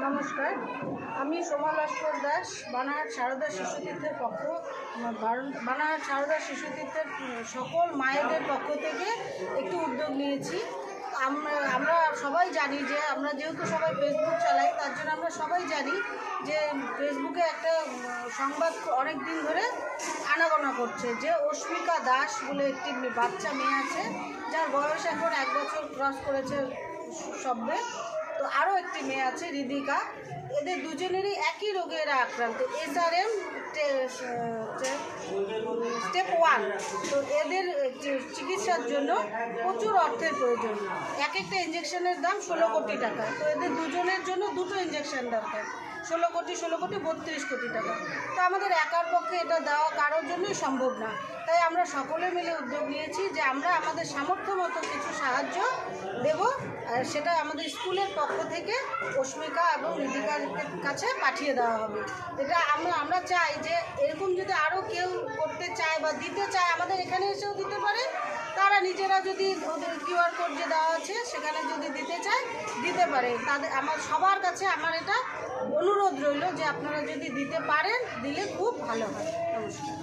নমস্কার, আমি সোমা লস্কর দাস, বানারহাট সারদা শিশুতীর্থের বানারহাট সারদা শিশুতীর্থের সকল মায়েদের পক্ষ থেকে একটু উদ্যোগ নিয়েছি। আমরা সবাই জানি যে আমরা যেহেতু সবাই ফেসবুক চালাই, তার জন্য আমরা সবাই জানি যে ফেসবুকে একটা সংবাদ অনেক দিন ধরে আনাগোনা করছে যে অস্মিকা দাস বলে একটি বাচ্চা মেয়ে আছে, যার বয়স এখন 1 বছর ক্রস করেছে সবে। তো আরও একটি মেয়ে আছে রিদিকা, এদের দুজনেরই একই রোগে এরা আক্রান্ত, SRM স্টেপ 1। তো এদের চিকিৎসার জন্য প্রচুর অর্থের প্রয়োজন, এক একটা ইঞ্জেকশনের দাম 16 কোটি টাকা। তো এদের দুজনের জন্য দুটো ইঞ্জেকশন দরকার, 16 কোটি 32 কোটি টাকা। তো আমাদের একার পক্ষে এটা দেওয়া কারোর জন্যই সম্ভব না। তাই আমরা সকলে মিলে উদ্যোগ নিয়েছি যে আমরা আমাদের সামর্থ্য মতো কিছু সাহায্য দেব, সেটা আমাদের স্কুলের পক্ষ থেকে অস্মিকা এবং রিদিকার কাছে পাঠিয়ে দেওয়া হবে। এটা আমরা চাই যে এরকম যদি আরও কেউ করতে চায় বা দিতে চায়, আমাদের এখানে এসেও দিতে পারে। তারা নিজেরা যদি ওদের QR কোড যে দেওয়া আছে সেখানে যদি দিতে চায় দিতে পারে। আমার সবার কাছে আমার এটা অনুরোধ রইল যে আপনারা যদি দিতে পারেন, দিলে খুব ভালো হয়। নমস্কার।